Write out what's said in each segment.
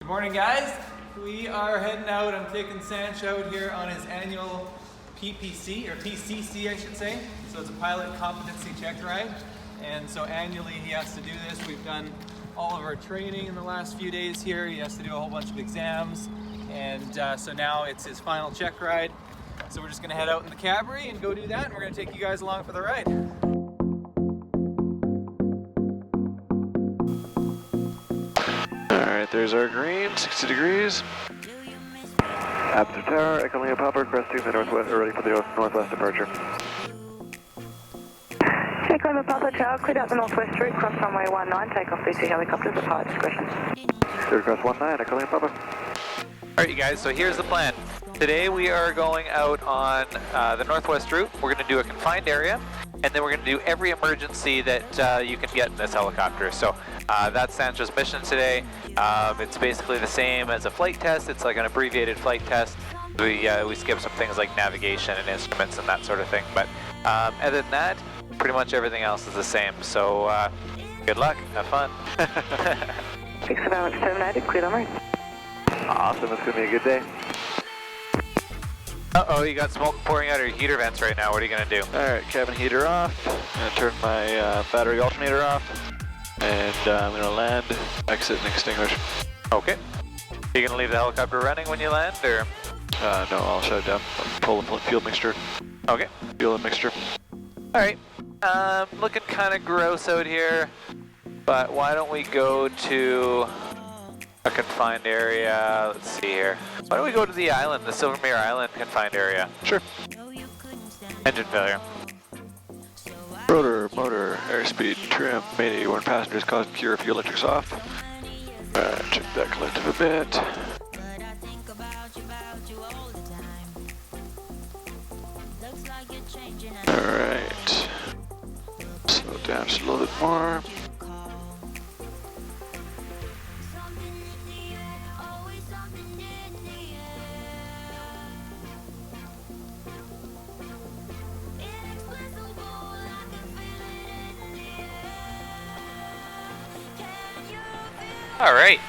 Good morning, guys. We are heading out. I'm taking Sancho out here on his annual PCC, I should say. So it's a Pilot Competency Check ride. And so annually he has to do this. We've done all of our training in the last few days here. He has to do a whole bunch of exams. And so now it's his final check ride. So we're just gonna head out in the Cabri and go do that. And we're gonna take you guys along for the ride. Alright, there's our green, 60 degrees. Absent Tower, Echo Papa, cresting the northwest, ready for the northwest departure. Echo Papa Tower, cleared out the northwest route, cross runway 19, take off BC helicopters at pilot discretion. Clear cross 19, Echo Papa. Alright you guys, so here's the plan. Today we are going out on the northwest route. We're going to do a confined area, and then we're going to do every emergency that you can get in this helicopter. So that's Sancho's mission today. It's basically the same as a flight test. It's like an abbreviated flight test. We skip some things like navigation and instruments and that sort of thing. But other than that, pretty much everything else is the same. So good luck, have fun. Fix surveillance terminated, cleared en route. Awesome, it's going to be a good day. Uh-oh, you got smoke pouring out of your heater vents right now. What are you going to do? Alright, cabin heater off. I'm going to turn my battery alternator off. And I'm going to land, exit and extinguish. Okay. You going to leave the helicopter running when you land, or? No, I'll shut it down. Pull the fuel mixture. Okay. Fuel and mixture. Alright. Looking kind of gross out here, but why don't we go to a confined area? Let's see here. Why don't we go to the island, the Silvermere Island confined area? Sure. Engine failure. Rotor, motor, airspeed, trim, mayday, warn passengers, cause cure, fuel electrics off. Check that collective a bit. Alright. Slow down just a little bit more. Alright.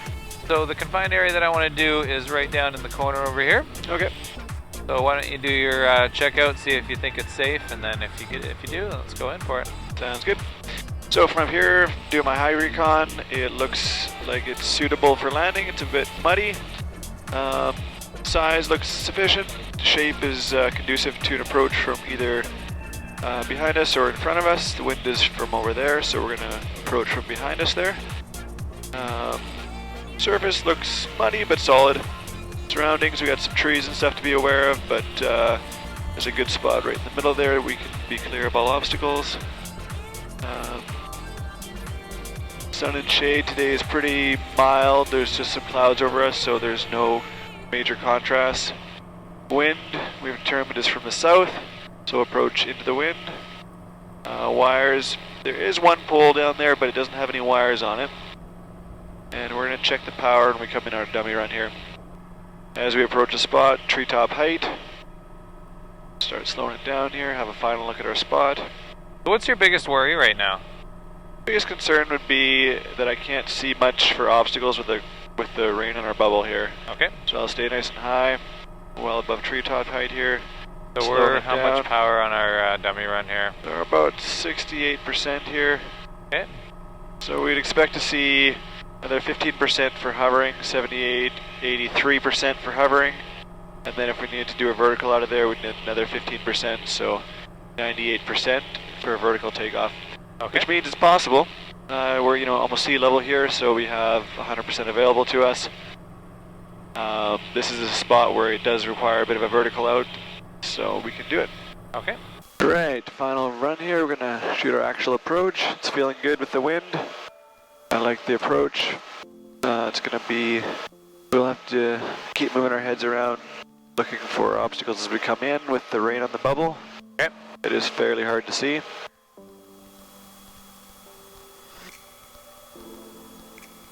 So the confined area that I want to do is right down in the corner over here. Okay. So why don't you do your checkout, see if you think it's safe, and then if you do, let's go in for it. Sounds good. So from here, do my high recon. It looks like it's suitable for landing. It's a bit muddy. Size looks sufficient. Shape is conducive to an approach from either behind us or in front of us. The wind is from over there, so we're going to approach from behind us there. Surface looks muddy but solid. Surroundings, we got some trees and stuff to be aware of, but there's a good spot right in the middle there. We can be clear of all obstacles. Sun and shade today is pretty mild. There's just some clouds over us, so there's no major contrast. Wind, we've determined is from the south, so approach into the wind. Wires, there is one pole down there, but it doesn't have any wires on it. And we're going to check the power when we come in our dummy run here. As we approach the spot, treetop height. Start slowing it down here, have a final look at our spot. What's your biggest worry right now? Biggest concern would be that I can't see much for obstacles with the rain on our bubble here. Okay. So I'll stay nice and high, well above treetop height here. So we're how much power on our dummy run here? We're about 68% here. Okay. So we'd expect to see another 15% for hovering, 78, 83% for hovering. And then if we need to do a vertical out of there, we'd need another 15%, so 98% for a vertical takeoff. Okay. Which means it's possible. We're almost sea level here, so we have 100% available to us. This is a spot where it does require a bit of a vertical out, so we can do it. Okay. Right, final run here. We're gonna shoot our actual approach. It's feeling good with the wind. I like the approach. It's gonna be, we'll have to keep moving our heads around, looking for obstacles as we come in with the rain on the bubble. Okay. It is fairly hard to see.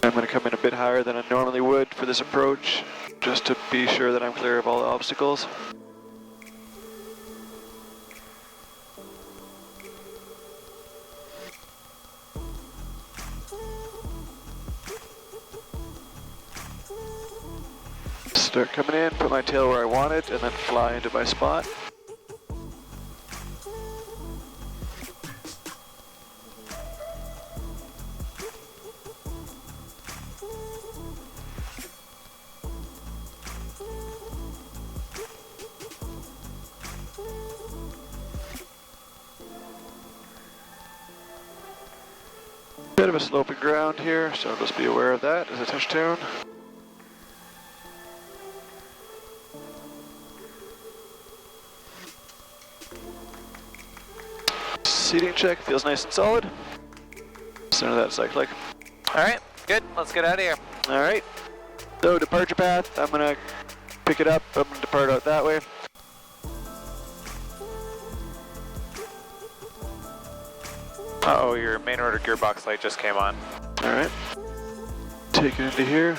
I'm gonna come in a bit higher than I normally would for this approach, just to be sure that I'm clear of all the obstacles. Start coming in, put my tail where I want it, and then fly into my spot. Bit of a sloping ground here, so just be aware of that as I touch down. Seating check, feels nice and solid. Center that cyclic. Alright, good. Let's get out of here. Alright, so departure path, I'm gonna pick it up, I'm gonna depart out that way. Uh-oh, your main order gearbox light just came on. Alright, take it into here.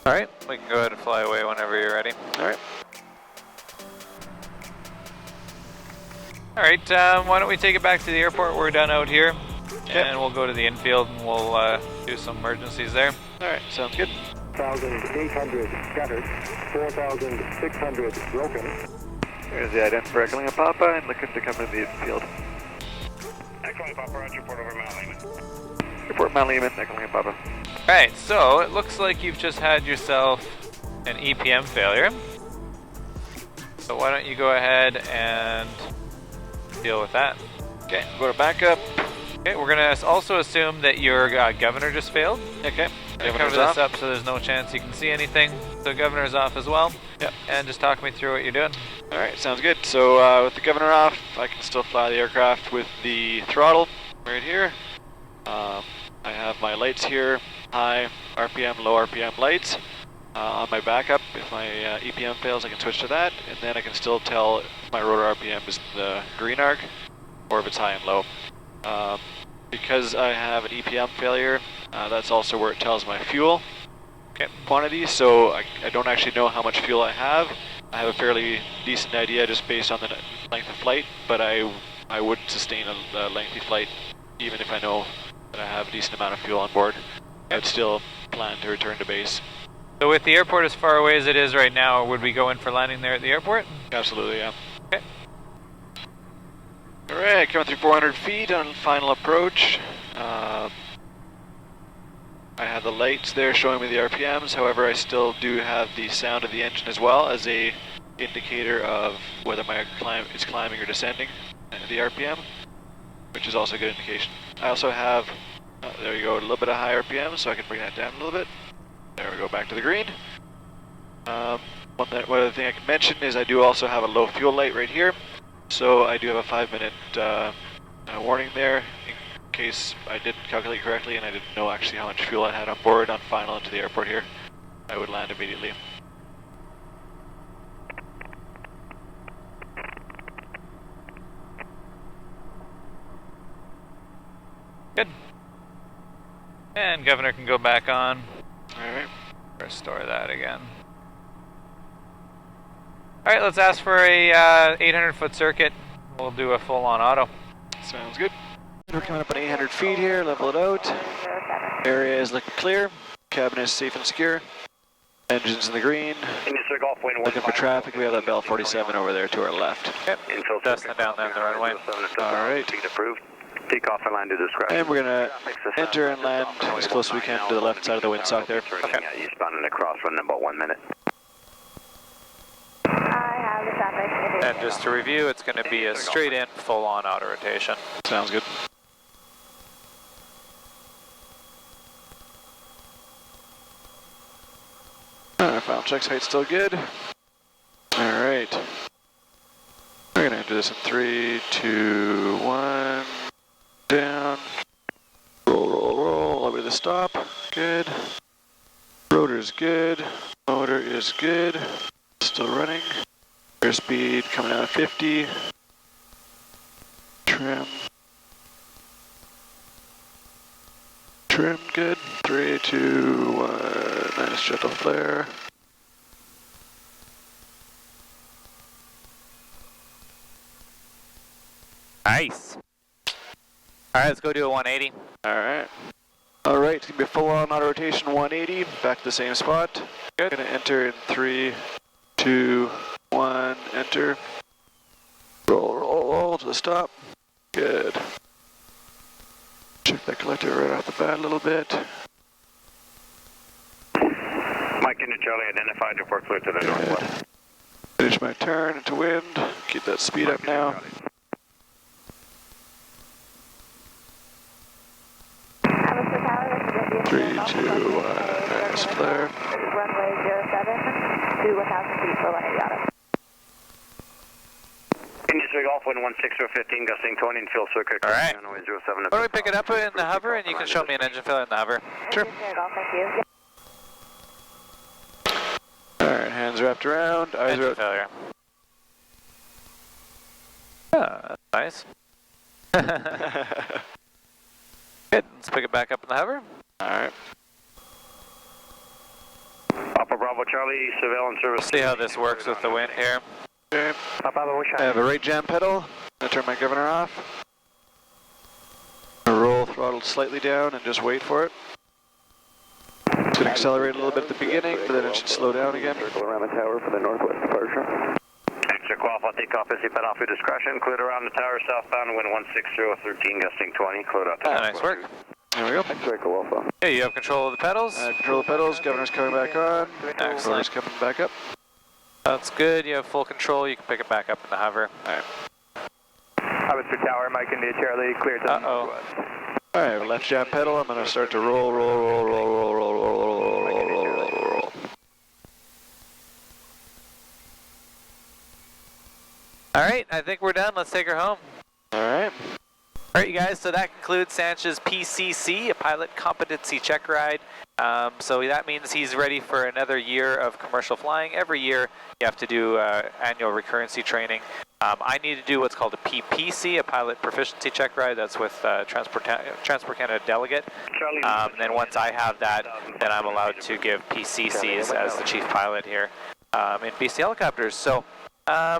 Alright, we can go ahead and fly away whenever you're ready. Alright. Alright, why don't we take it back to the airport? We're done out here. Yep. And we'll go to the infield and we'll do some emergencies there. Alright, sounds good. 4,800 scattered, 4,600 broken. Here's the ident for Echoing Papa and looking to come in the field. Echoing Papa, roger, report over Mount Lehman. Report Mount Lehman, Echoing Papa. Alright, so it looks like you've just had yourself an EPM failure. So why don't you go ahead and deal with that. Okay, go to backup. Okay, we're gonna also assume that your governor just failed. Okay, Cover governor's this off. up so there's no chance you can see anything. So governor's off as well. Yep. And just talk me through what you're doing. Alright, sounds good. So with the governor off, I can still fly the aircraft with the throttle right here. I have my lights here, high RPM, low RPM lights. On my backup, if my EPM fails, I can switch to that, and then I can still tell if my rotor RPM is the green arc, or if it's high and low. Because I have an EPM failure, that's also where it tells my fuel quantity, so I don't actually know how much fuel I have. I have a fairly decent idea just based on the length of flight, but I wouldn't sustain a lengthy flight even if I know that I have a decent amount of fuel on board. I'd still plan to return to base. So with the airport as far away as it is right now, would we go in for landing there at the airport? Absolutely, yeah. Okay. Alright, coming through 400 feet on final approach. I have the lights there showing me the RPMs, however I still do have the sound of the engine as well as a indicator of whether my climb is climbing or descending the RPM, which is also a good indication. I also have, there you go, a little bit of high RPM, so I can bring that down a little bit. There we go, back to the green. One other thing I can mention is I do also have a low fuel light right here, so I do have a 5-minute warning there in case I didn't calculate correctly and I didn't know actually how much fuel I had on board on final into the airport here. I would land immediately. Good. And governor can go back on. Alright. Restore that again. Alright, let's ask for a 800-foot circuit. We'll do a full-on auto. Sounds good. We're coming up on 800 feet here, level it out. Area is looking clear. Cabin is safe and secure. Engines in the green. Looking for traffic, we have that Bell 47 over there to our left. Yep, dusting down there the runway. Alright. Take off and land to discretion. And we're going to enter and land as close as we can to the left side of the windsock there. Okay. Eastbound and across, running about 1 minute. I have the traffic. And just to review, it's going to be a straight-in, full-on auto rotation. Sounds good. Our final checks, height's still good. Alright. We're going to enter this in 3, 2, 1. Down. Roll, roll, roll. All the way to the stop. Good. Rotor's good. Motor is good. Still running. Airspeed coming out of 50. Trim. Trim good. 3, 2, 1. Nice gentle flare. Nice. All right, let's go do a 180. Alright. Alright, it's going to be a full-on auto rotation 180. Back to the same spot. Good. Going to enter in 3, 2, 1. Enter. Roll, roll, roll to the stop. Good. Check that collector right off the bat a little bit. Mike into Charlie, identified, report clear to the northwest. Finish my turn into wind. Keep that speed up now. 3, 2, 1. Nice flare. Runway 07 to 1,000 feet for 180 auto. Industry Golf, wind 16-15, gusting 20 and field circuit. All right. Runway 07. Why don't we pick it up in the hover, and you can show me an engine failure in the hover. Sure. Thank you. Alright, hands wrapped around. Eyes Engine are failure. Ah, that's nice. Good, let's pick it back up in the hover. Alright. Papa Bravo Charlie, surveillance service. See how this works with the wind here. Okay. Papa I have a right jam pedal. I'm going to turn my governor off. Roll throttle slightly down and just wait for it. It's going to accelerate a little bit at the beginning, but then it should slow down again. Circle around the tower for the northwest departure. Extra qualified takeoff is pet off your discretion. Cleared around the tower southbound, wind 160-13, gusting 20. Cleared out the Ah, nice work. There we go. X-Ray Alpha. Yeah, you have control of the pedals. Control the pedals. Governor's coming back on. Excellent. Rotor's coming back up. That's good. You have full control. You can pick it back up in the hover. Alright. Mr. Tower, Mike India Charlie, clear to the northwest. Alright, left jam pedal. I'm going to start to roll, roll, roll, roll, roll, roll, roll, roll, roll, roll, roll, roll, roll. All right, I think we're done. Let's take her home. Alright. All right, you guys, so that concludes Sancho's PCC, a Pilot Competency Check ride. So that means he's ready for another year of commercial flying. Every year you have to do annual recurrency training. I need to do what's called a PPC, a Pilot Proficiency Check ride. That's with Transport Canada delegate. And then once I have that, then I'm allowed to give PCCs as the chief pilot here in BC Helicopters. So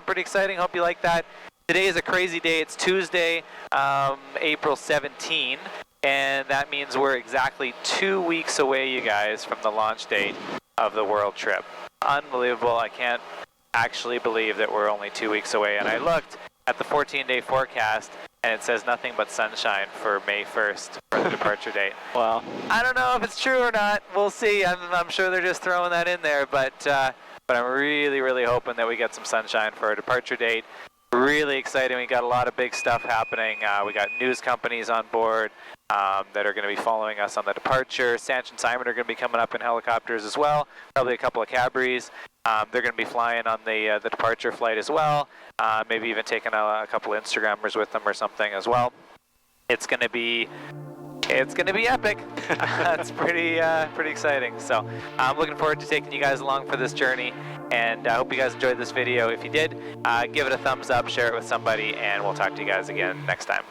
pretty exciting. Hope you like that. Today is a crazy day. It's Tuesday, April 17, and that means we're exactly 2 weeks away, you guys, from the launch date of the world trip. Unbelievable. I can't actually believe that we're only 2 weeks away. And I looked at the 14-day forecast, and it says nothing but sunshine for May 1st for the departure date. Wow. I don't know if it's true or not. We'll see. I'm sure they're just throwing that in there, but I'm really, really hoping that we get some sunshine for our departure date. Really exciting. We got a lot of big stuff happening. We got news companies on board that are going to be following us on the departure. Sancho and Simon are going to be coming up in helicopters as well. Probably a couple of Cabris. They're going to be flying on the departure flight as well. Maybe even taking a couple of Instagrammers with them or something as well. It's going to be epic. That's pretty exciting. So I'm looking forward to taking you guys along for this journey, and I hope you guys enjoyed this video. If you did, give it a thumbs up, share it with somebody, and we'll talk to you guys again next time.